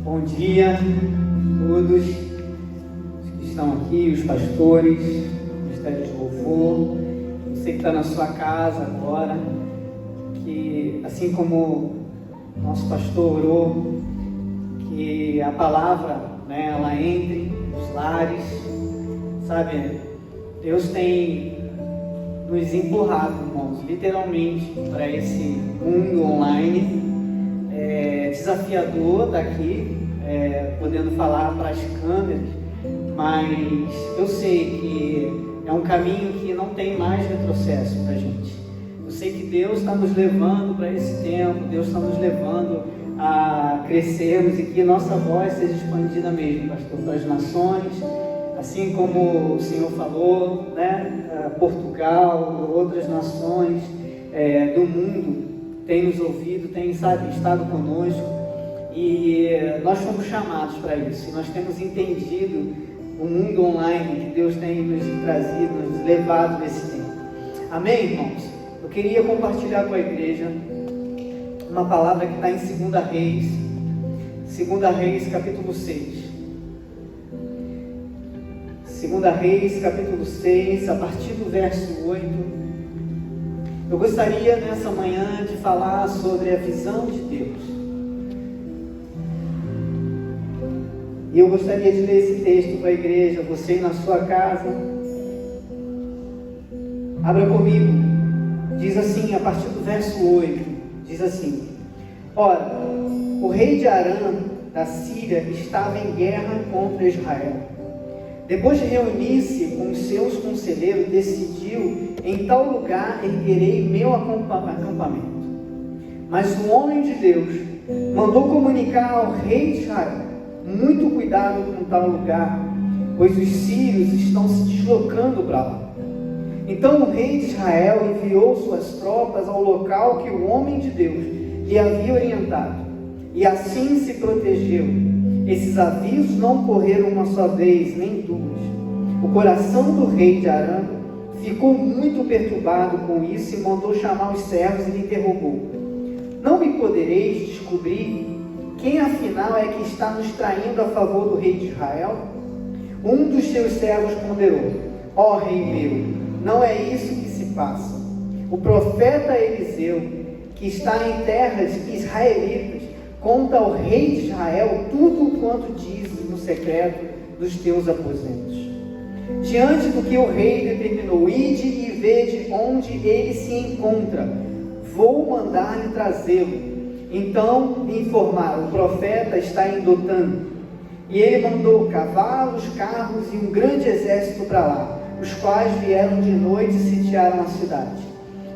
Bom dia a todos os que estão aqui, os pastores, o Ministério de Louvor, você que está na sua casa agora, que assim como nosso pastor orou, que a palavra, ela entre nos lares, sabe? Deus tem nos empurrado, irmãos, literalmente para esse mundo online. É desafiador estar aqui, podendo falar para as câmeras, mas eu sei que é um caminho que não tem mais retrocesso para a gente. Eu sei que Deus está nos levando para esse tempo, Deus está nos levando a crescermos e que nossa voz seja expandida mesmo, pastor, para as nações, assim como o Senhor falou, Portugal, outras nações do mundo tem nos ouvido, tem, estado conosco, e nós fomos chamados para isso, e nós temos entendido o mundo online que Deus tem nos trazido, nos levado nesse tempo. Amém, irmãos? Eu queria compartilhar com a igreja uma palavra que está em 2 Reis, capítulo 6. 2 Reis, capítulo 6, a partir do verso 8. Eu gostaria nessa manhã de falar sobre a visão de Deus. E eu gostaria de ler esse texto para a igreja, você na sua casa. Abra comigo. Diz assim, a partir do verso 8, diz assim: Ora, o rei de Arã, da Síria, estava em guerra contra Israel. Depois de reunir-se com os seus conselheiros, decidiu: em tal lugar erguerei meu acampamento. Mas o homem de Deus mandou comunicar ao rei de Israel: muito cuidado com tal lugar, pois os sírios estão se deslocando para lá. Então o rei de Israel enviou suas tropas ao local que o homem de Deus lhe havia orientado, e assim se protegeu. Esses avisos não correram uma só vez, nem duas. O coração do rei de Arã ficou muito perturbado com isso e mandou chamar os servos e lhe interrogou: não me podereis descobrir quem afinal é que está nos traindo a favor do rei de Israel? Um dos seus servos ponderou: ó rei meu, não é isso que se passa. O profeta Eliseu, que está em terras israelitas, conta ao rei de Israel tudo quanto diz no secreto dos teus aposentos. Diante do que o rei determinou: ide e vede onde ele se encontra, vou mandar-lhe trazê-lo. Então lhe informaram: o profeta está em Dotã. E ele mandou cavalos, carros e um grande exército para lá, os quais vieram de noite e sitiaram a cidade.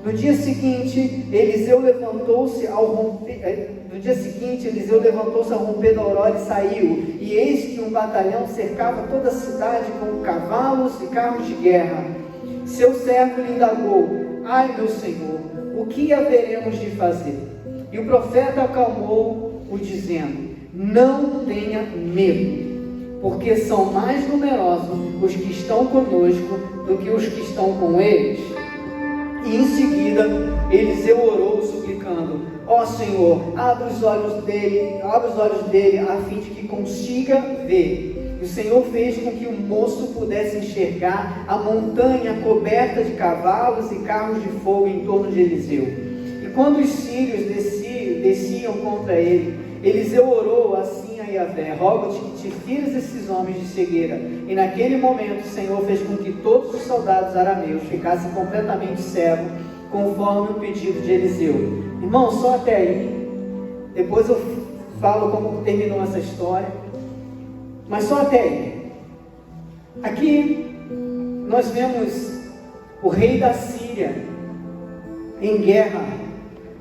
No dia seguinte, Eliseu levantou-se ao romper da aurora e saiu, e eis que um batalhão cercava toda a cidade com cavalos e carros de guerra. Seu servo lhe indagou: ai, meu senhor, o que haveremos de fazer? E o profeta acalmou-o, dizendo: não tenha medo, porque são mais numerosos os que estão conosco do que os que estão com eles. E em seguida Eliseu orou, suplicando: ó Senhor, abre os olhos dele, a fim de que consiga ver. E o Senhor fez com que o moço pudesse enxergar a montanha coberta de cavalos e carros de fogo em torno de Eliseu. E quando os sírios desciam contra ele, Eliseu orou assim a Yahvé: rogo-te que te fires esses homens de cegueira. E naquele momento o Senhor fez com que todos os soldados arameus ficassem completamente cegos, conforme o pedido de Eliseu. Irmão, só até aí. Depois eu falo como terminou essa história, mas só até aí. Aqui nós vemos o rei da Síria em guerra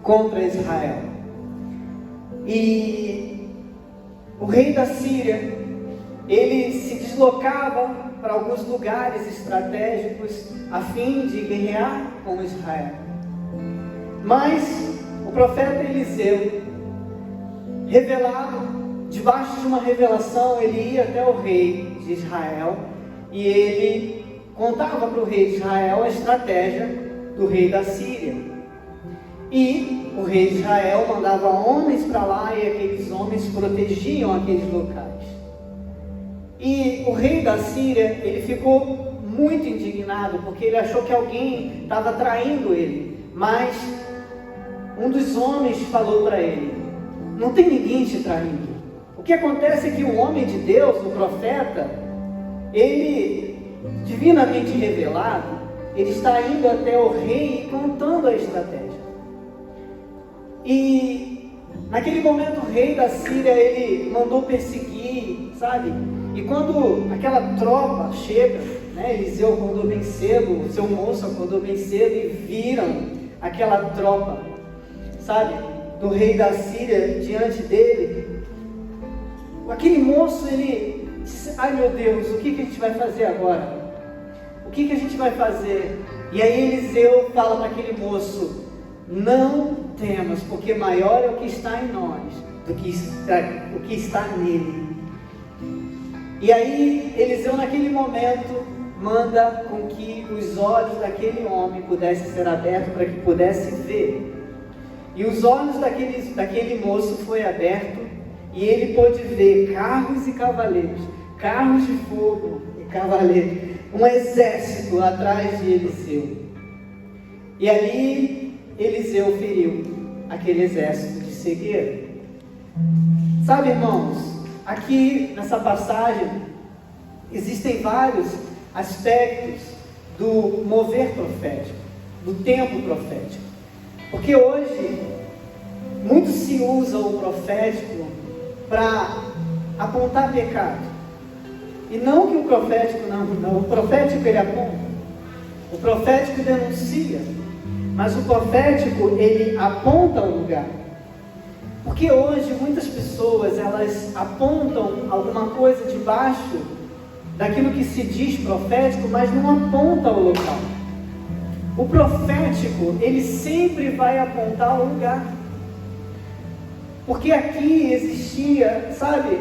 contra Israel. E o rei da Síria, ele se deslocava para alguns lugares estratégicos a fim de guerrear com Israel. Mas o profeta Eliseu, revelado, debaixo de uma revelação, ele ia até o rei de Israel e ele contava para o rei de Israel a estratégia do rei da Síria. E o rei de Israel mandava homens para lá e aqueles homens protegiam aqueles locais. E o rei da Síria, ele ficou muito indignado, porque ele achou que alguém estava traindo ele. Mas um dos homens falou para ele: não tem ninguém te traindo. O que acontece é que o homem de Deus, o profeta, ele, divinamente revelado, ele está indo até o rei e contando a estratégia. E naquele momento o rei da Síria, ele mandou perseguir, sabe? E quando aquela tropa chega, né, Eliseu acordou bem cedo, o seu moço acordou bem cedo e viram aquela tropa, sabe, do rei da Síria diante dele. Aquele moço, ele disse: ai meu Deus, o que a gente vai fazer agora? O que a gente vai fazer? E aí Eliseu fala para aquele moço: não temas, porque maior é o que está em nós do que o que está nele. E aí Eliseu, naquele momento, manda com que os olhos daquele homem pudessem ser abertos para que pudesse ver. E os olhos daquele moço foi aberto e ele pôde ver carros e cavaleiros, carros de fogo e cavaleiros, um exército atrás de Eliseu. E ali Eliseu feriu aquele exército de cegueira. Sabe, irmãos, aqui nessa passagem existem vários aspectos do mover profético, do tempo profético. Porque hoje muito se usa o profético para apontar pecado. E não que o profético não, o profético ele aponta, o profético denuncia, mas o profético ele aponta o lugar. Porque hoje muitas pessoas, elas apontam alguma coisa debaixo daquilo que se diz profético, mas não aponta o local. O profético, ele sempre vai apontar o lugar. Porque aqui existia, sabe,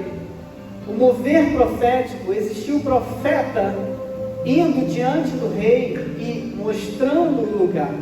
o mover profético, existia o profeta indo diante do rei e mostrando o lugar.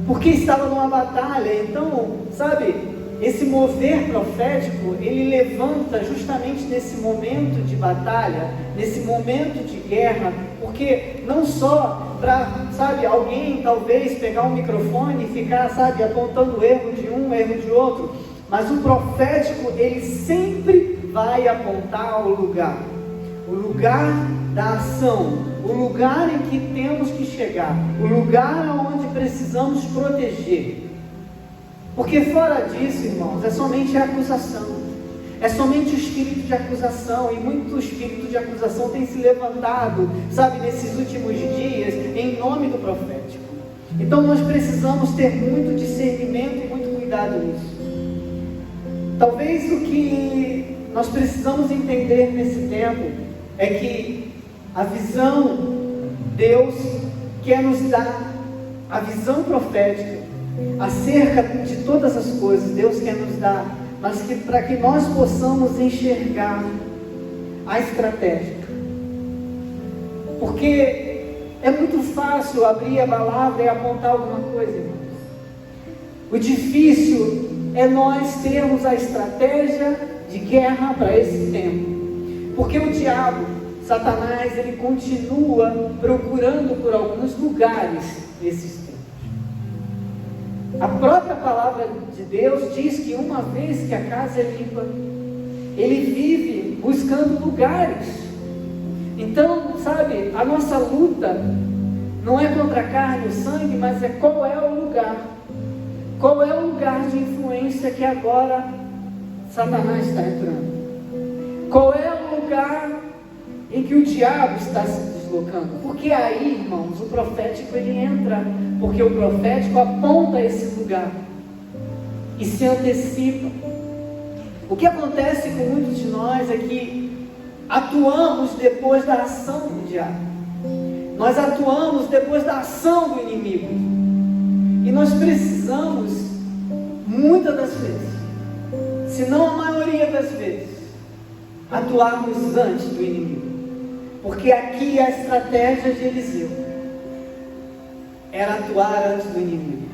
Porque estava numa batalha, então, sabe, esse mover profético, ele levanta justamente nesse momento de batalha, nesse momento de guerra, porque não só para, sabe, alguém talvez pegar um microfone e ficar, sabe, apontando o erro de um, erro de outro, mas o profético, ele sempre vai apontar o lugar da ação, o lugar em que temos que chegar, o lugar onde precisamos proteger. Porque fora disso, irmãos, é somente a acusação, é somente o espírito de acusação, e muito espírito de acusação tem se levantado, sabe, nesses últimos dias, em nome do profético. Então nós precisamos ter muito discernimento e muito cuidado nisso. Talvez o que nós precisamos entender nesse tempo é que a visão, Deus quer nos dar a visão profética acerca de todas as coisas, Deus quer nos dar, mas que para que nós possamos enxergar a estratégia. Porque é muito fácil abrir a palavra e apontar alguma coisa, irmãos. O difícil é nós termos a estratégia de guerra para esse tempo. Porque o diabo, Satanás, ele continua procurando por alguns lugares nesses tempos. A própria palavra de Deus diz que uma vez que a casa é limpa, ele vive buscando lugares. Então, sabe, a nossa luta não é contra a carne e o sangue, mas é qual é o lugar. Qual é o lugar de influência que agora Satanás está entrando? Qual é o lugar em que o diabo está se deslocando? Porque aí, irmãos, o profético ele entra, porque o profético aponta esse lugar e se antecipa. O que acontece com muitos de nós é que atuamos depois da ação do diabo. Nós atuamos depois da ação do inimigo. E nós precisamos, muitas das vezes, se não a maioria das vezes, atuarmos antes do inimigo. Porque aqui a estratégia de Eliseu era atuar antes do inimigo.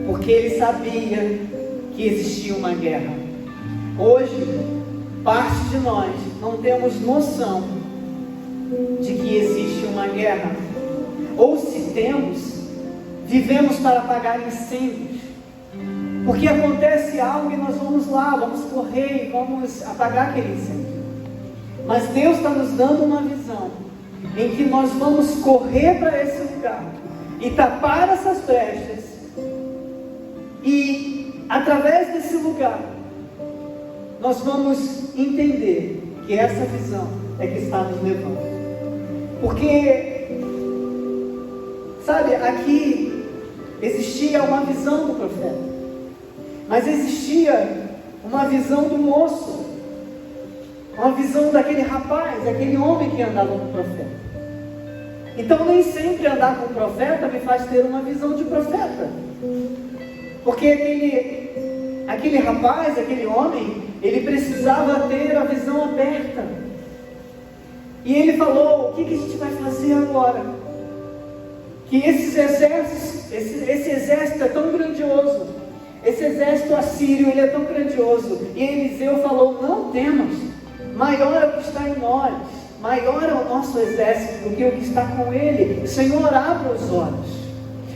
porque ele sabia que existia uma guerra. Hoje, parte de nós não temos noção de que existe uma guerra, ou se temos, vivemos para apagar incêndios, porque acontece algo e nós vamos lá, vamos correr e vamos apagar aquele incêndio. Mas Deus está nos dando uma visão em que nós vamos correr para esse lugar e tapar essas brechas, e através desse lugar nós vamos entender que essa visão é que está nos levando. Porque, sabe, aqui existia uma visão do profeta, mas existia uma visão do moço, uma visão daquele rapaz, daquele homem que andava com o profeta. Então nem sempre andar com o profeta me faz ter uma visão de profeta, porque aquele rapaz, aquele homem, ele precisava ter a visão aberta. E ele falou: o que a gente vai fazer agora? Que esses exércitos, esse exército é tão grandioso, esse exército assírio, ele é tão grandioso. E Eliseu falou: não temas, maior é o que está em nós, maior é o nosso exército do que o que está com ele. Senhor, abra os olhos.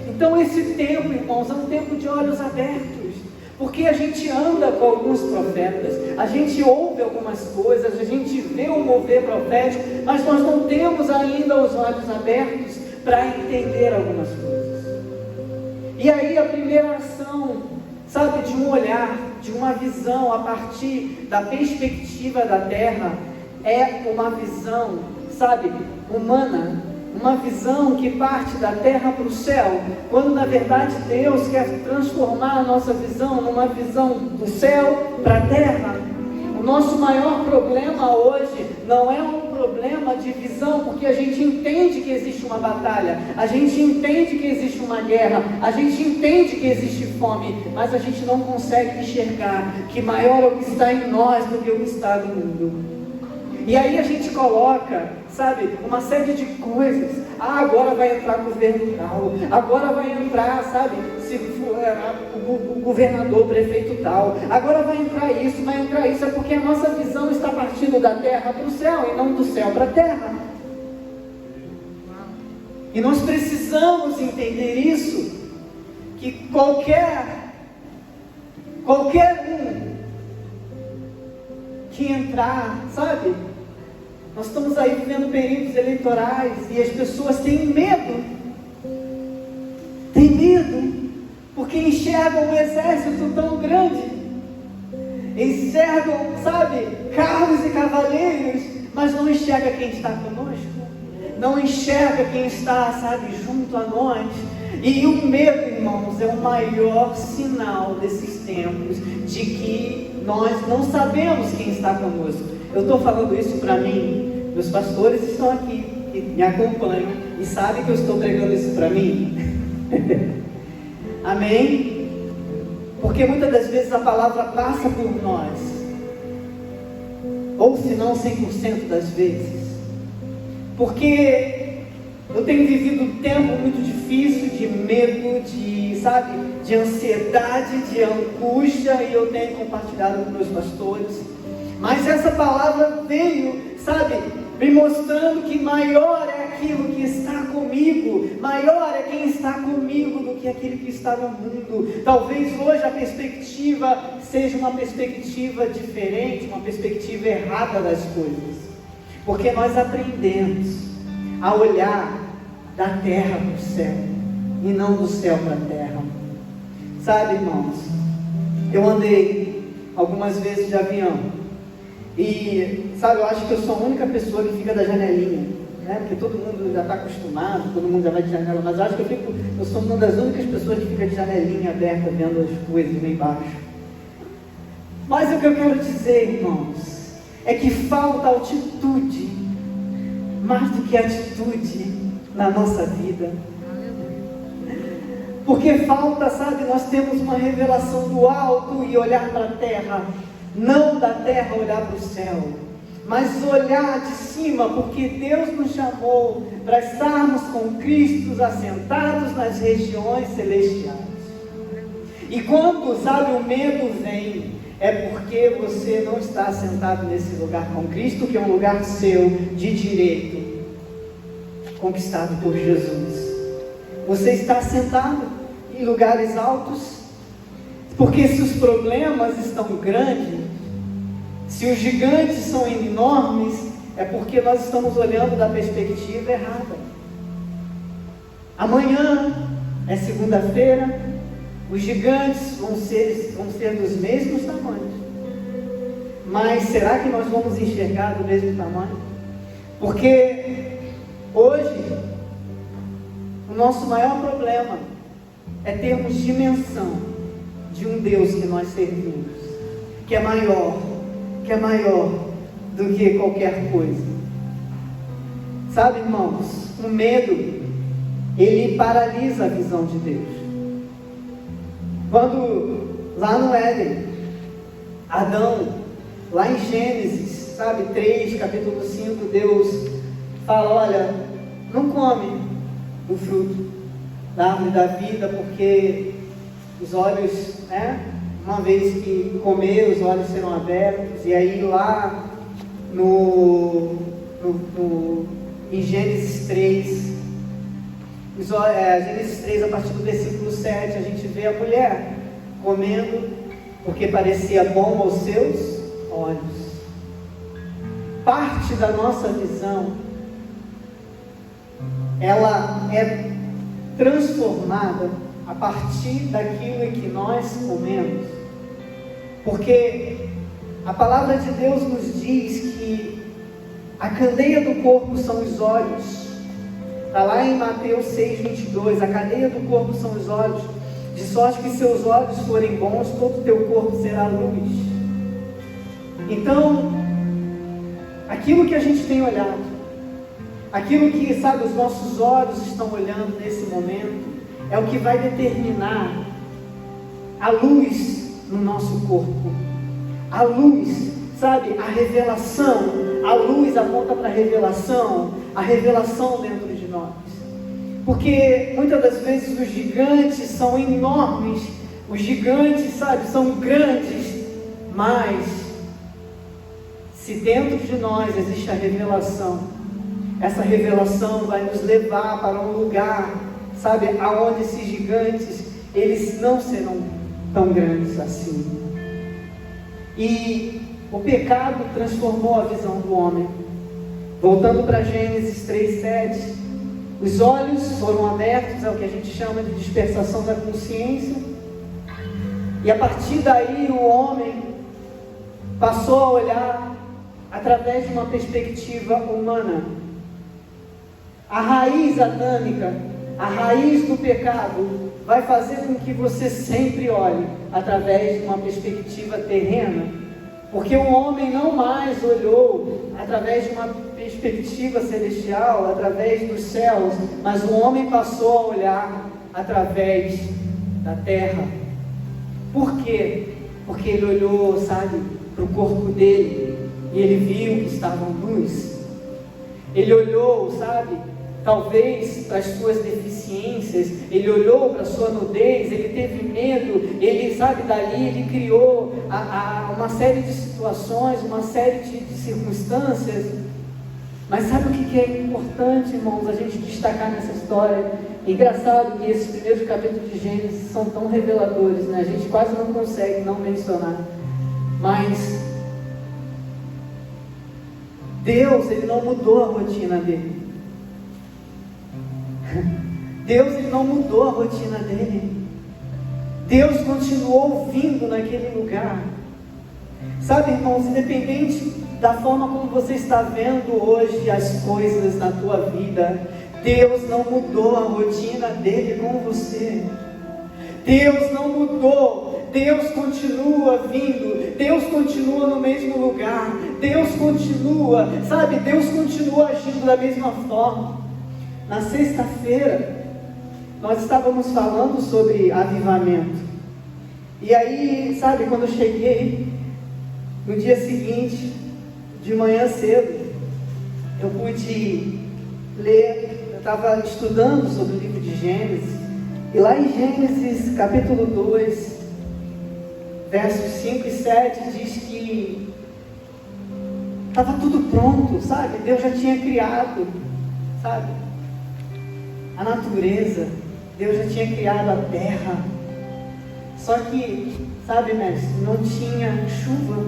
Então esse tempo, irmãos, é um tempo de olhos abertos. Porque a gente anda com alguns profetas, a gente ouve algumas coisas, a gente vê o mover profético, mas nós não temos ainda os olhos abertos para entender algumas coisas. E aí a primeira ação, sabe, de um olhar, de uma visão a partir da perspectiva da terra, é uma visão, sabe, humana. Uma visão que parte da terra para o céu, quando na verdade Deus quer transformar a nossa visão numa visão do céu para a terra. O nosso maior problema hoje não é um problema de visão, porque a gente entende que existe uma batalha, a gente entende que existe uma guerra, a gente entende que existe fome, mas a gente não consegue enxergar que maior é o que está em nós do que o que está no mundo. E aí a gente coloca, sabe, uma série de coisas. Agora vai entrar governo tal, agora vai entrar, sabe, o governador, o prefeito tal, agora vai entrar isso, é porque a nossa visão está partindo da terra para o céu e não do céu para a terra. E nós precisamos entender isso, que qualquer um que entrar, sabe, nós estamos aí vivendo períodos eleitorais e as pessoas têm medo, porque enxergam um exército tão grande, enxergam, sabe, carros e cavaleiros, mas não enxerga quem está conosco, não enxerga quem está, sabe, junto a nós. E o medo, irmãos, é o maior sinal desses tempos, de que nós não sabemos quem está conosco. Eu estou falando isso para mim, meus pastores estão aqui, que me acompanham, e sabem que eu estou pregando isso para mim. Amém? Porque muitas das vezes a palavra passa por nós, ou se não 100% das vezes, porque eu tenho vivido um tempo muito difícil, de medo, de ansiedade, de angústia, e eu tenho compartilhado com meus pastores, mas essa palavra veio, sabe, me mostrando que maior é aquilo que está comigo, maior é quem está comigo do que aquele que está no mundo. Talvez hoje a perspectiva seja uma perspectiva diferente, uma perspectiva errada das coisas, porque nós aprendemos a olhar da terra para o céu e não do céu para a terra. Sabe, irmãos, eu andei algumas vezes de avião e, sabe, eu acho que eu sou a única pessoa que fica da janelinha, né? Porque todo mundo já está acostumado, todo mundo já vai de janela, mas eu acho que eu sou uma das únicas pessoas que fica de janelinha aberta vendo as coisas lá embaixo. Mas o que eu quero dizer, irmãos, é que falta altitude, mais do que atitude na nossa vida. Porque falta, sabe, nós temos uma revelação do alto e olhar para a terra, não da terra olhar para o céu, mas olhar de cima, porque Deus nos chamou para estarmos com Cristo assentados nas regiões celestiais. E quando, sabe, o medo vem, é porque você não está sentado nesse lugar com Cristo, que é um lugar seu, de direito, conquistado por Jesus. Você está sentado em lugares altos, porque se os problemas estão grandes, se os gigantes são enormes, é porque nós estamos olhando da perspectiva errada. Amanhã é segunda-feira, os gigantes vão ser dos mesmos tamanhos. Mas será que nós vamos enxergar do mesmo tamanho? Porque hoje, o nosso maior problema é termos dimensão de um Deus que nós servimos, que é maior do que qualquer coisa. Sabe, irmãos, o medo, ele paralisa a visão de Deus. Quando lá no Éden, Adão, lá em Gênesis, sabe, 3, capítulo 5, Deus fala: olha, não come do fruto da árvore da vida, porque os olhos, uma vez que comer, os olhos serão abertos. E aí lá em Gênesis 3, Gênesis 3, a partir do versículo 7, a gente vê a mulher comendo porque parecia bom aos seus olhos. Parte da nossa visão, ela é transformada a partir daquilo que nós comemos, porque a palavra de Deus nos diz que a candeia do corpo são os olhos. Está lá em Mateus 6:22, a cadeia do corpo são os olhos, de sorte que seus olhos forem bons, todo o teu corpo será luz. Então, aquilo que a gente tem olhado, aquilo que, sabe, os nossos olhos estão olhando nesse momento, é o que vai determinar a luz no nosso corpo. A luz, sabe, a revelação, a luz aponta para a revelação dentro de nós. Porque muitas das vezes os gigantes são enormes, os gigantes, sabe, são grandes, mas se dentro de nós existe a revelação, essa revelação vai nos levar para um lugar, sabe, aonde esses gigantes, eles não serão tão grandes assim. E o pecado transformou a visão do homem. Voltando para Gênesis 3:7, os olhos foram abertos, é o que a gente chama de dispersação da consciência, e a partir daí o homem passou a olhar através de uma perspectiva humana. A raiz adâmica, a raiz do pecado, vai fazer com que você sempre olhe através de uma perspectiva terrena, porque o homem não mais olhou através de uma perspectiva celestial, através dos céus, mas o homem passou a olhar através da terra. Por quê? Porque ele olhou, sabe, para o corpo dele, e ele viu que estavam nus. Ele olhou, sabe, talvez para as suas deficiências, ele olhou para a sua nudez, ele teve medo, ele, sabe, dali ele criou uma série de situações, uma série de circunstâncias. Mas sabe o que é importante, irmãos, a gente destacar nessa história? Engraçado que esses primeiros capítulos de Gênesis são tão reveladores, né? A gente quase não consegue não mencionar, mas Deus, ele não mudou a rotina dele. Deus, ele não mudou a rotina dele. Deus continuou vindo naquele lugar. Sabe, irmãos, independente da forma como você está vendo hoje as coisas na tua vida, Deus não mudou a rotina dele com você. Deus não mudou. Deus continua vindo. Deus continua no mesmo lugar. Deus continua, sabe, Deus continua agindo da mesma forma. Na sexta-feira, nós estávamos falando sobre avivamento. E aí, sabe, quando eu cheguei, no dia seguinte, de manhã cedo, eu pude ler, eu estava estudando sobre o livro de Gênesis, e lá em Gênesis capítulo 2, versos 5 e 7 diz que estava tudo pronto, sabe? Deus já tinha criado, sabe? A natureza, Deus já tinha criado a terra. Só que, sabe, mestre, não tinha chuva.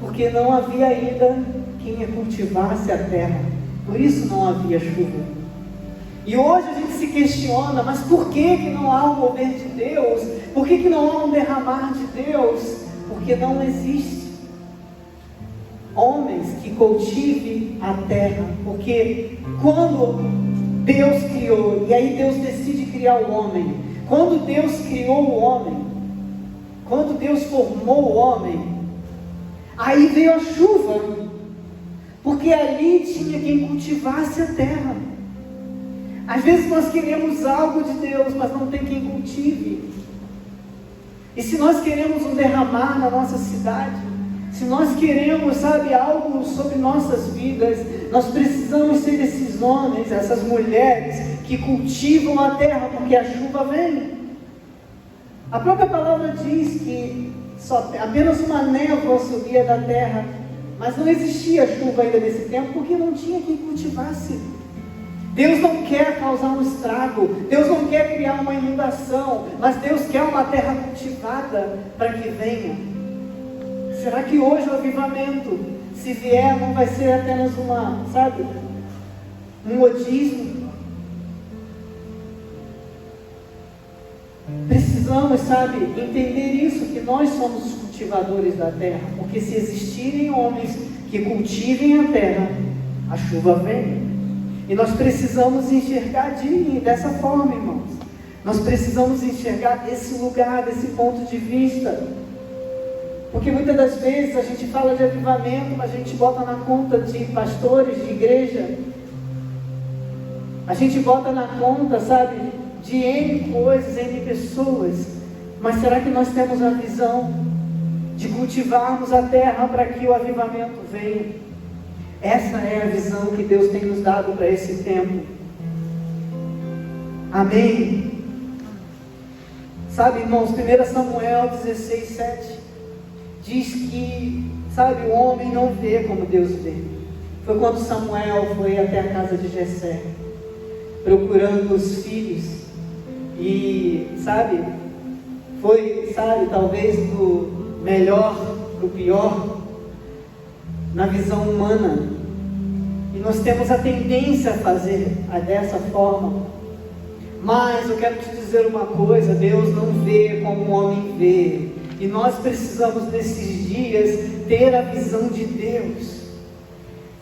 Porque não havia ainda quem cultivasse a terra. Por isso não havia chuva. E hoje a gente se questiona, mas por que não há um mover de Deus? Por que não há um derramar de Deus? Porque não existe homens que cultivem a terra. Porque quando Deus criou, e aí Deus decide criar o homem, quando Deus criou o homem, quando Deus formou o homem, aí veio a chuva, porque ali tinha quem cultivasse a terra. Às vezes nós queremos algo de Deus, mas não tem quem cultive. E se nós queremos um derramar na nossa cidade, se nós queremos, sabe, algo sobre nossas vidas, nós precisamos ser esses homens, essas mulheres que cultivam a terra, porque a chuva vem. A própria palavra diz que apenas uma névoa subia da terra, mas não existia chuva ainda nesse tempo, porque não tinha quem cultivasse. Deus não quer causar um estrago, Deus não quer criar uma inundação, mas Deus quer uma terra cultivada para que venha. Será que hoje o avivamento, se vier, não vai ser apenas um modismo? Precisamos, entender isso, que nós somos os cultivadores da terra, porque se existirem homens que cultivem a terra, a chuva vem. E nós precisamos enxergar dessa forma, irmãos. Nós precisamos enxergar desse lugar, desse ponto de vista. Porque muitas das vezes a gente fala de avivamento, mas a gente bota na conta de pastores de igreja. A gente bota na conta, de N coisas, N pessoas. Mas será que nós temos a visão de cultivarmos a terra para que o avivamento venha? Essa é a visão que Deus tem nos dado para esse tempo. Amém? Irmãos, 1 Samuel 16, 7 diz que, o homem não vê como Deus vê. Foi quando Samuel foi até a casa de Jessé, procurando os filhos. E, foi, talvez do melhor para o pior, na visão humana. E nós temos a tendência a fazer dessa forma. Mas eu quero te dizer uma coisa: Deus não vê como o homem vê. E nós precisamos nesses dias ter a visão de Deus.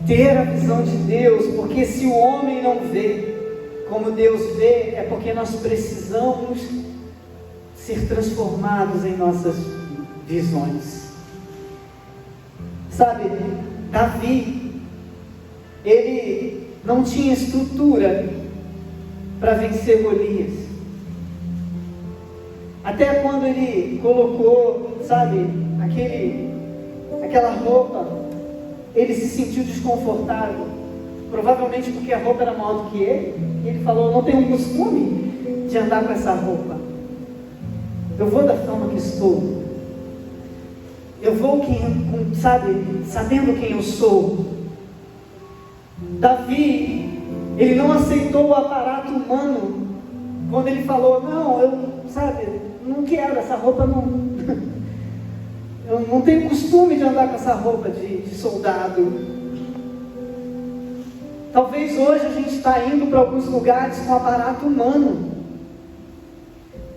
Ter a visão de Deus, porque se o homem não vê como Deus vê, é porque nós precisamos ser transformados em nossas visões. Davi, ele não tinha estrutura para vencer Golias. Até quando ele colocou, aquela roupa, ele se sentiu desconfortável. Provavelmente porque a roupa era maior do que ele. E ele falou: não tenho costume de andar com essa roupa. Eu vou da forma que estou. Eu vou, sabendo quem eu sou. Davi, ele não aceitou o aparato humano. Quando ele falou: não, eu não quero essa roupa, eu não tenho costume de andar com essa roupa de soldado. Talvez hoje a gente está indo para alguns lugares com aparato humano.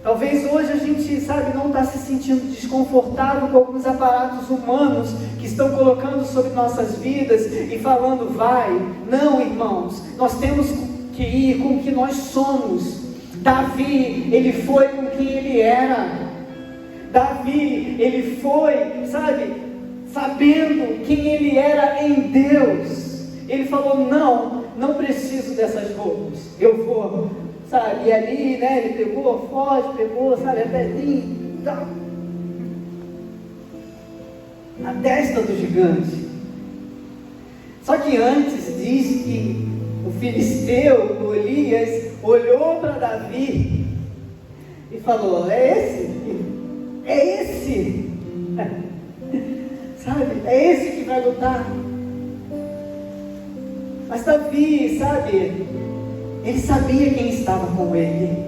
Talvez hoje a gente, não está se sentindo desconfortável com alguns aparatos humanos que estão colocando sobre nossas vidas e falando: vai. Não, irmãos, nós temos que ir com o que nós somos. Davi, ele foi com quem ele era. Davi, ele foi, sabendo quem ele era em Deus. Ele falou: não preciso dessas roupas, eu vou, e ali, ele pegou a foto, a pedrinha e tal, a testa do gigante. Só que antes diz que o filisteu, Golias, olhou para Davi e falou: é esse, é esse, sabe, é esse que vai lutar. Mas Davi, sabe, ele sabia quem estava com ele.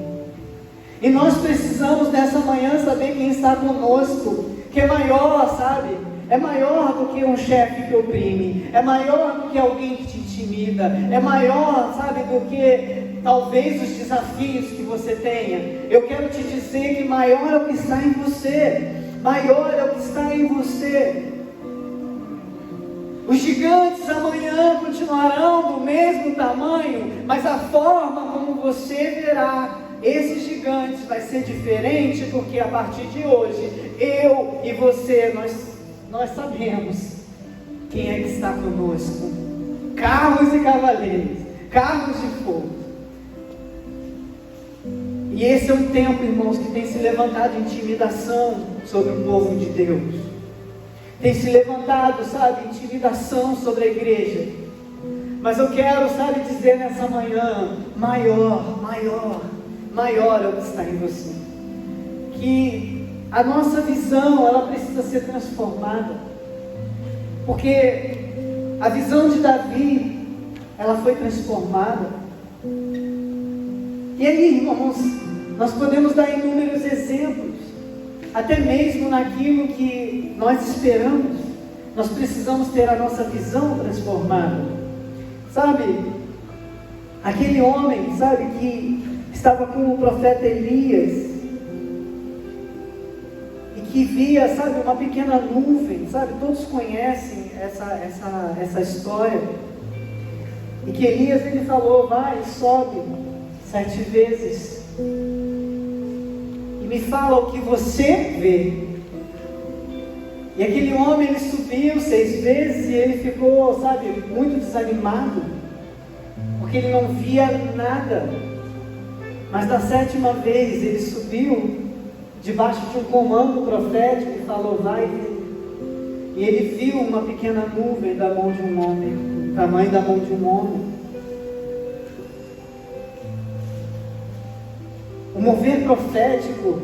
E nós precisamos nessa manhã saber quem está conosco, que é maior, sabe? É maior do que um chefe que oprime, é maior do que alguém que te intimida, é maior, sabe, do que talvez os desafios que você tenha. Eu quero te dizer que maior é o que está em você, maior é o que está em você. Os gigantes amanhã continuarão do mesmo tamanho, mas a forma como você verá esses gigantes vai ser diferente, porque a partir de hoje, eu e você, nós sabemos quem é que está conosco. Carros e cavaleiros, carros de fogo. E esse é um tempo, irmãos, que tem se levantado intimidação sobre o povo de Deus. Tem se levantado, sabe, intimidação sobre a igreja. Mas eu quero, sabe, dizer nessa manhã, maior é o que está em você. Que a nossa visão, ela precisa ser transformada. Porque a visão de Davi, ela foi transformada. E aí, irmãos, nós podemos dar inúmeros exemplos. Até mesmo naquilo que nós esperamos, nós precisamos ter a nossa visão transformada. Sabe, aquele homem, sabe, que estava com o profeta Elias, e que via, sabe, uma pequena nuvem, sabe, todos conhecem essa história, e que Elias, ele falou: vai, sobe 7 vezes, me fala o que você vê. E aquele homem, ele subiu 6 vezes e ele ficou, sabe, muito desanimado, porque ele não via nada. Mas da 7ª vez ele subiu debaixo de um comando profético e falou: vai. E ele viu uma pequena nuvem da mão de um homem, do tamanho da mão de um homem. O mover profético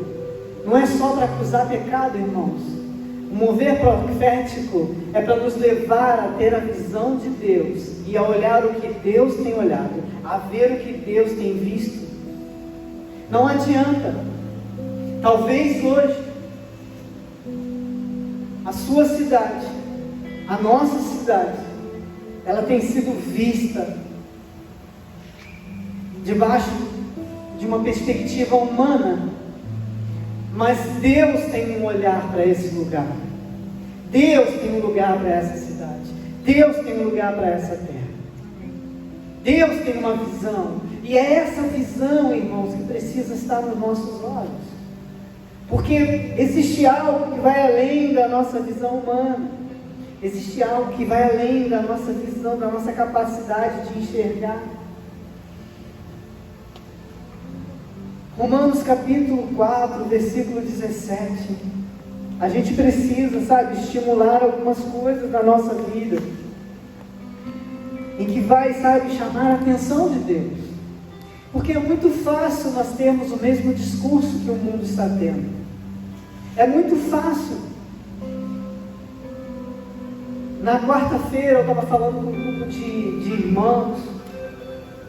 não é só para acusar pecado, irmãos. O mover profético é para nos levar a ter a visão de Deus e a olhar o que Deus tem olhado, a ver o que Deus tem visto. Não adianta. Talvez hoje a sua cidade, a nossa cidade, ela tem sido vista debaixo de uma perspectiva humana, mas Deus tem um olhar para esse lugar. Deus tem um lugar para essa cidade. Deus tem um lugar para essa terra. Deus tem uma visão, e é essa visão, irmãos, que precisa estar nos nossos olhos, porque existe algo que vai além da nossa visão humana, existe algo que vai além da nossa visão, da nossa capacidade de enxergar. Romanos capítulo 4, versículo 17. A gente precisa, sabe, estimular algumas coisas na nossa vida, em que vai, sabe, chamar a atenção de Deus. Porque é muito fácil nós termos o mesmo discurso que o mundo está tendo. É muito fácil. Na quarta-feira eu estava falando com um grupo de irmãos,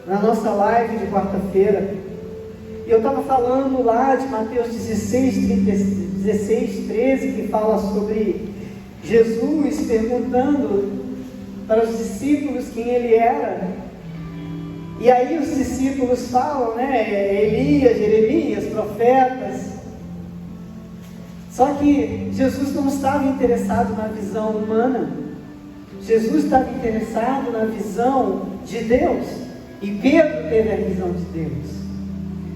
na nossa live de quarta-feira, e eu estava falando lá de Mateus 16, 13, que fala sobre Jesus perguntando para os discípulos quem ele era. E aí os discípulos falam, né, Elias, Jeremias, profetas. Só que Jesus não estava interessado na visão humana. Jesus estava interessado na visão de Deus. E Pedro teve a visão de Deus.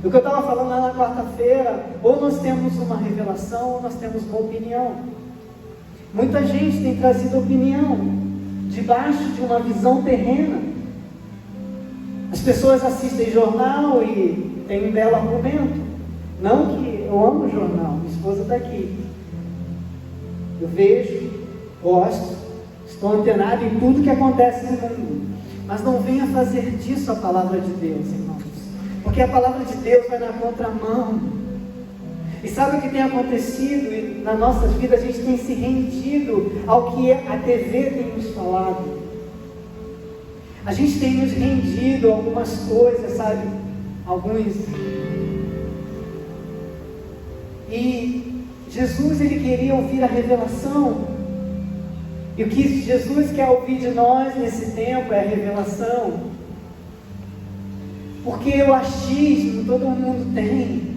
O que eu estava falando lá na quarta-feira, ou nós temos uma revelação, ou nós temos uma opinião. Muita gente tem trazido opinião debaixo de uma visão terrena. As pessoas assistem jornal e tem um belo argumento. Não que eu amo jornal, minha esposa está aqui. Eu vejo, gosto, estou antenado em tudo que acontece no mundo. Mas não venha fazer disso a palavra de Deus, irmãos. Porque a palavra de Deus vai na contramão. E sabe o que tem acontecido? E na nossas vidas a gente tem se rendido ao que a TV tem nos falado. A gente tem nos rendido a algumas coisas, sabe? E Jesus, ele queria ouvir a revelação. E o que Jesus quer ouvir de nós nesse tempo é a revelação. Porque o achismo todo mundo tem.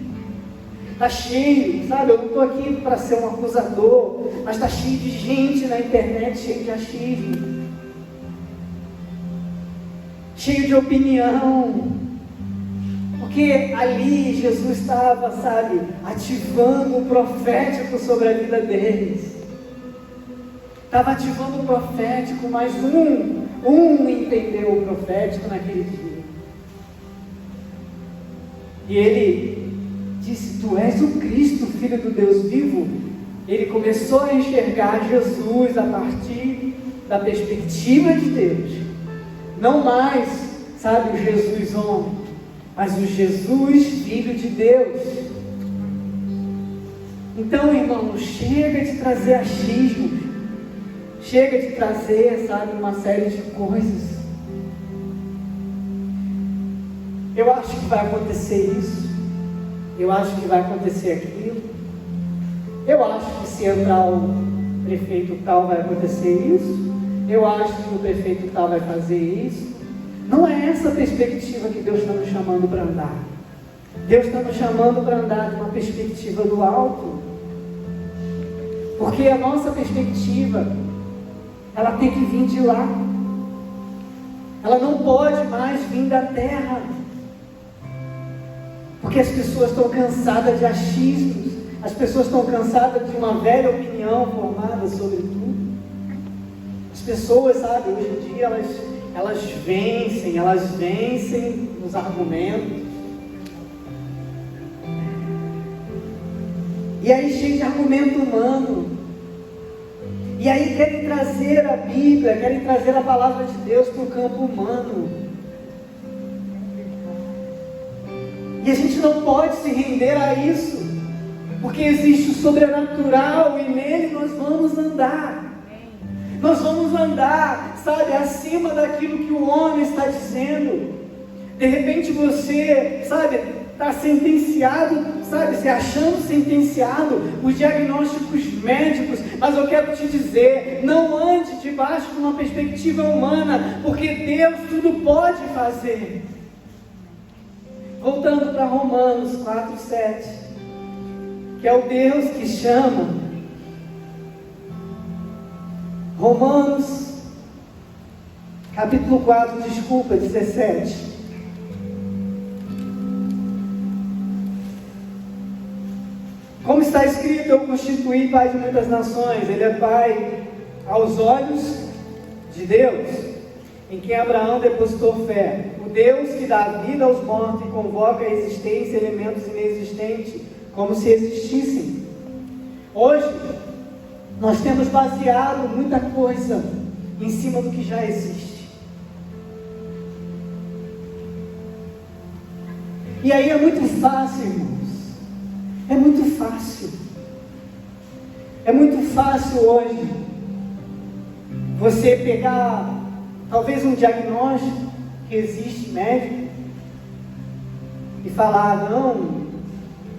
Está cheio, sabe? Eu não estou aqui para ser um acusador, mas está cheio de gente na internet, cheio de achismo. Cheio de opinião. Porque ali Jesus estava, sabe, ativando o profético sobre a vida deles. Estava ativando o profético, mas um entendeu o profético naquele dia. E ele disse: tu és o Cristo, Filho do Deus vivo. Ele começou a enxergar Jesus a partir da perspectiva de Deus. Não mais, sabe, o Jesus homem, mas o Jesus Filho de Deus. Então, irmãos, chega de trazer achismo, chega de trazer, sabe, uma série de coisas. Eu acho que vai acontecer isso, eu acho que vai acontecer aquilo, eu acho que se entrar o prefeito tal vai acontecer isso, eu acho que o prefeito tal vai fazer isso. Não é essa a perspectiva que Deus está nos chamando para andar. Deus está nos chamando para andar de uma perspectiva do alto. Porque a nossa perspectiva, ela tem que vir de lá. Ela não pode mais vir da terra. Porque as pessoas estão cansadas de achismos. As pessoas estão cansadas de uma velha opinião formada sobre tudo. As pessoas, sabe, hoje em dia elas vencem nos argumentos. E aí cheio de argumento humano. E aí querem trazer a Bíblia, querem trazer a palavra de Deus para o campo humano. E a gente não pode se render a isso, porque existe o sobrenatural e nele nós vamos andar. Nós vamos andar, sabe, acima daquilo que o homem está dizendo. De repente você, sabe, está sentenciado, sabe, se achando sentenciado, os diagnósticos médicos, mas eu quero te dizer, não ande debaixo de uma perspectiva humana, porque Deus tudo pode fazer. Voltando para Romanos 4:7, que é o Deus que chama. Romanos, capítulo 4, 17. Como está escrito, eu constituí pai de muitas nações. Ele é pai aos olhos de Deus, em quem Abraão depositou fé. O Deus que dá vida aos mortos e convoca a existência elementos inexistentes, como se existissem. Hoje, nós temos baseado muita coisa em cima do que já existe. E aí é muito fácil, irmãos. É muito fácil. É muito fácil hoje você pegar talvez um diagnóstico que existe médico e falar: não,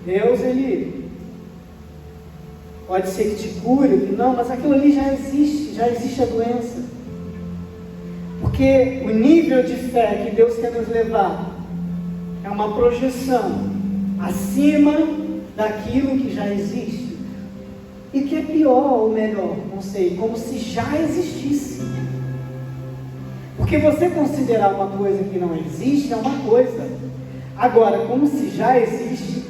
Deus, ele pode ser que te cure. Não, mas aquilo ali já existe a doença. Porque o nível de fé que Deus quer nos levar é uma projeção acima daquilo que já existe. E que é pior ou melhor, não sei, como se já existisse. Porque você considerar uma coisa que não existe é uma coisa. Agora, como se já existe,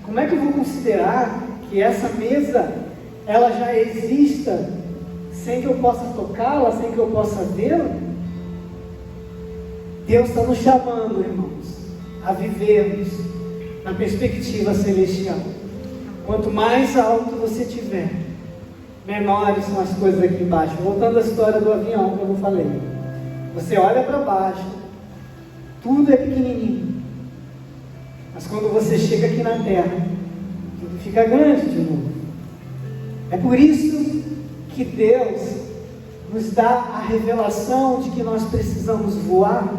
como é que eu vou considerar que essa mesa, ela já exista, sem que eu possa tocá-la, sem que eu possa vê-la? Deus está nos chamando, irmãos, a vivermos na perspectiva celestial. Quanto mais alto você tiver, menores são as coisas aqui embaixo. Voltando à história do avião que eu falei, você olha para baixo, tudo é pequenininho, mas quando você chega aqui na terra, tudo e fica grande de novo. É por isso que Deus nos dá a revelação de que nós precisamos voar,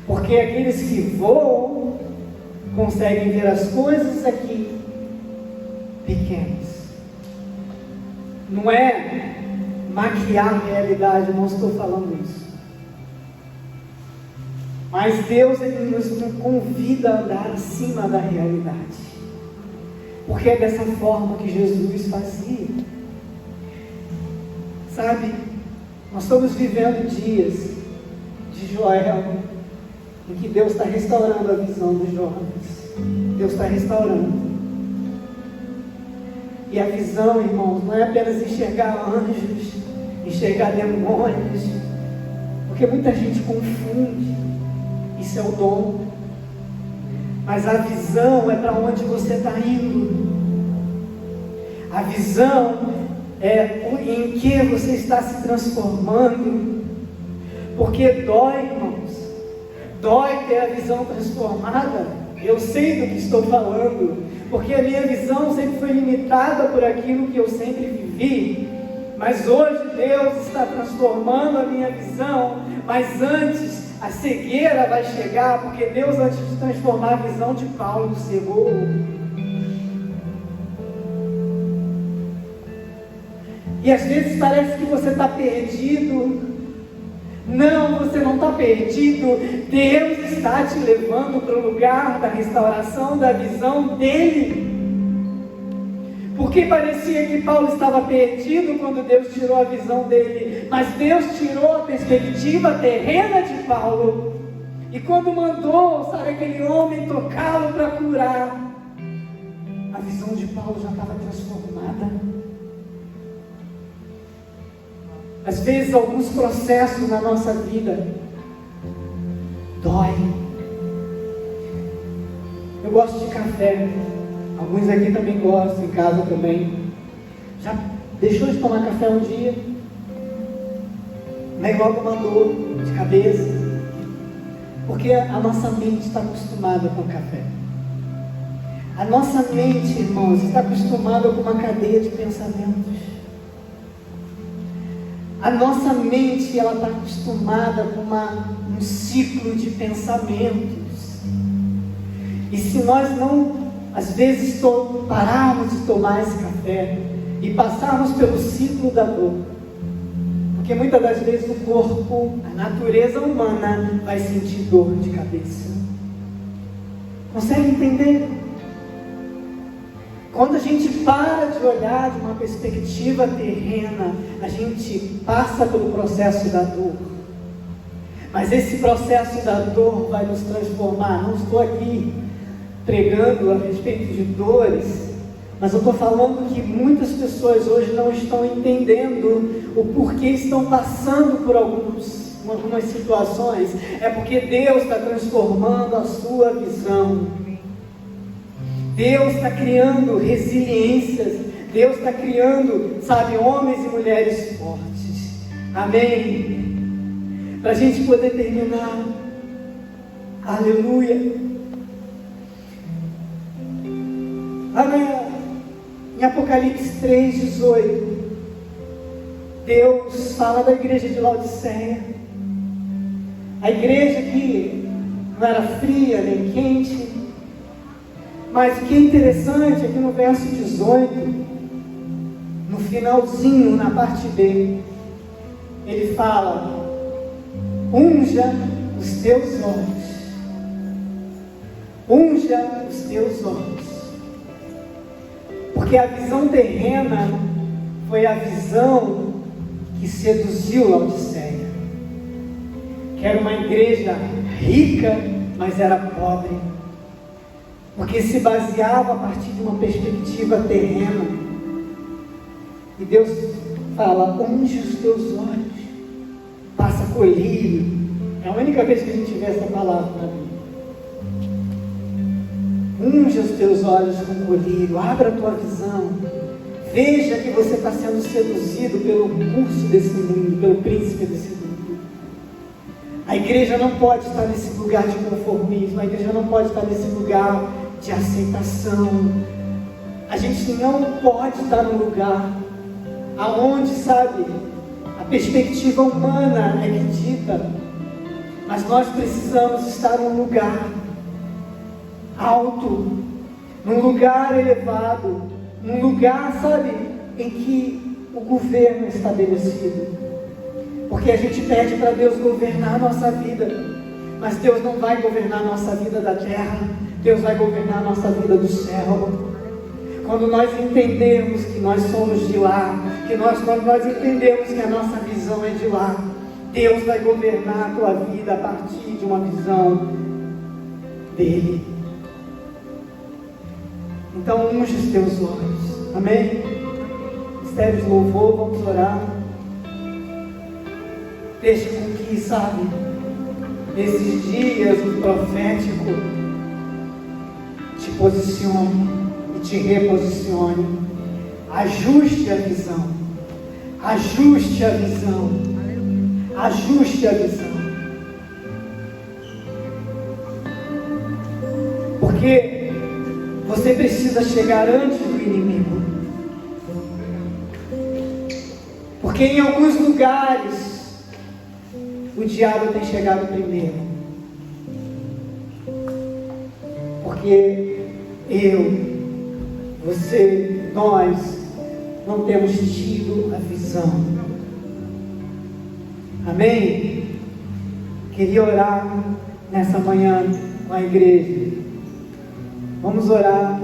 porque aqueles que voam conseguem ver as coisas aqui pequenas. Não é maquiar a realidade, eu não estou falando isso. Mas Deus, Ele nos convida a andar acima da realidade, porque é dessa forma que Jesus fazia. Sabe, nós estamos vivendo dias de Joel, em que Deus está restaurando a visão dos jovens. Deus está restaurando. E a visão, irmãos, não é apenas enxergar anjos, enxergar demônios, porque muita gente confunde. Isso é o dom. Mas a visão é para onde você está indo. A visão é em que você está se transformando. Porque dói, irmãos. Dói ter a visão transformada. Eu sei do que estou falando, porque a minha visão sempre foi limitada por aquilo que eu sempre vivi. Mas hoje Deus está transformando a minha visão. Mas antes a cegueira vai chegar, porque Deus, antes de transformar a visão de Paulo, cegou. E às vezes parece que você está perdido. Não, você não está perdido. Deus está te levando para o lugar da restauração da visão dele. Porque parecia que Paulo estava perdido quando Deus tirou a visão dele. Mas Deus tirou a perspectiva terrena de Paulo. E quando mandou, sabe, aquele homem tocá-lo para curar, a visão de Paulo já estava transformada. Às vezes alguns processos na nossa vida dói. Eu gosto de café. Alguns aqui também gostam, em casa também. Já deixou de tomar café um dia? Vem logo uma dor de cabeça. Porque a nossa mente está acostumada com o café. A nossa mente, irmãos, está acostumada com uma cadeia de pensamentos. A nossa mente, ela está acostumada com um ciclo de pensamentos. E se nós não, às vezes, pararmos de tomar esse café e passarmos pelo ciclo da dor, porque muitas das vezes o corpo, a natureza humana, vai sentir dor de cabeça. Consegue entender? Quando a gente para de olhar de uma perspectiva terrena, a gente passa pelo processo da dor. Mas esse processo da dor vai nos transformar. Não estou aqui pregando a respeito de dores, mas eu estou falando que muitas pessoas hoje não estão entendendo o porquê estão passando por algumas situações. É porque Deus está transformando a sua visão. Deus está criando resiliências. Deus está criando, sabe, homens e mulheres fortes. Amém? Para a gente poder terminar. Aleluia. Amém. Em Apocalipse 3:18, Deus fala da igreja de Laodiceia. A igreja que não era fria nem quente. Mas o que é interessante é que no verso 18, no finalzinho, na parte B, ele fala: unja os teus olhos. Unja os teus olhos. Porque a visão terrena foi a visão que seduziu Laodiceia, que era uma igreja rica, mas era pobre, porque se baseava a partir de uma perspectiva terrena. E Deus fala: unge os teus olhos, passa colírio. É a única vez que a gente vê essa palavra na Bíblia. Unge os teus olhos com colírio, abra a tua visão, veja que você está sendo seduzido pelo curso desse mundo, pelo príncipe desse mundo. A igreja não pode estar nesse lugar de conformismo, a igreja não pode estar nesse lugar de aceitação. A gente não pode estar num lugar aonde, sabe, a perspectiva humana é que dita, mas nós precisamos estar num lugar alto, num lugar elevado, num lugar, sabe, em que o governo é estabelecido. Porque a gente pede para Deus governar a nossa vida, mas Deus não vai governar a nossa vida da terra, Deus vai governar a nossa vida do céu. Quando nós entendemos que nós somos de lá, quando nós entendemos que a nossa visão é de lá, Deus vai governar a tua vida a partir de uma visão dele. Então unge os teus olhos, amém? Mistério de louvor, vamos orar. Deixe com que, sabe, nesses dias o profético te posicione e te reposicione. Ajuste a visão, ajuste a visão, ajuste a visão. Porque você precisa chegar antes do inimigo. Porque em alguns lugares o diabo tem chegado primeiro. Porque você, nós não temos tido a visão. Amém? Queria orar nessa manhã com a igreja. Vamos orar,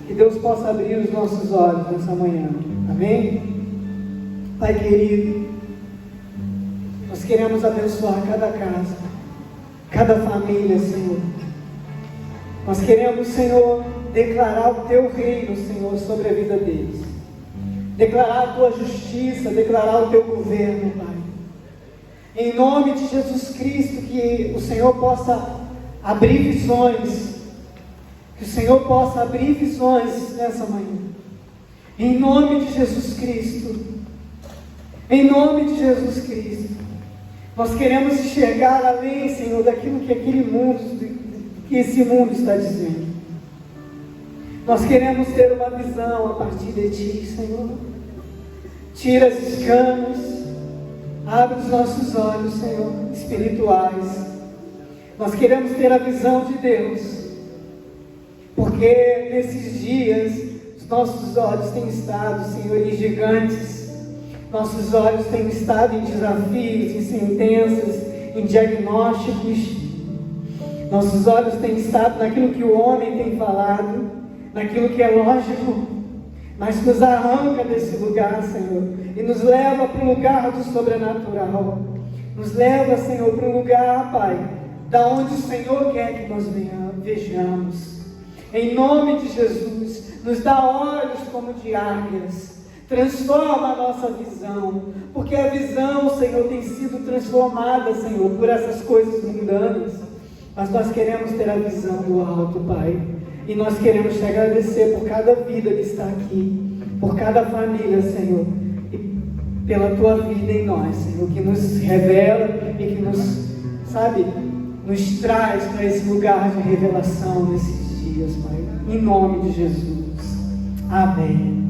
que Deus possa abrir os nossos olhos nessa manhã. Amém? Pai querido, nós queremos abençoar cada casa, cada família, Senhor. Nós queremos, Senhor, declarar o Teu reino, Senhor, sobre a vida deles. Declarar a Tua justiça, declarar o Teu governo, Pai. Em nome de Jesus Cristo, que o Senhor possa abrir visões, que o Senhor possa abrir visões nessa manhã. Em nome de Jesus Cristo. Em nome de Jesus Cristo. Nós queremos enxergar além, Senhor, daquilo que esse mundo está dizendo. Nós queremos ter uma visão a partir de Ti, Senhor. Tira as escamas, abre os nossos olhos, Senhor, espirituais. Nós queremos ter a visão de Deus, porque nesses dias os nossos olhos têm estado, Senhor, em gigantes. Nossos olhos têm estado em desafios, em sentenças, em diagnósticos. Nossos olhos têm estado naquilo que o homem tem falado, naquilo que é lógico, mas nos arranca desse lugar, Senhor, e nos leva para o lugar do sobrenatural. Nos leva, Senhor, para um lugar, Pai, da onde o Senhor quer que nós vejamos. Em nome de Jesus, nos dá olhos como de águias. Transforma a nossa visão, porque a visão, Senhor, tem sido transformada, Senhor, por essas coisas mundanas, mas nós queremos ter a visão do alto, Pai, e nós queremos te agradecer por cada vida que está aqui, por cada família, Senhor, e pela Tua vida em nós, Senhor, que nos revela e que nos, sabe, nos traz para esse lugar de revelação nesses dias, Pai, em nome de Jesus, amém.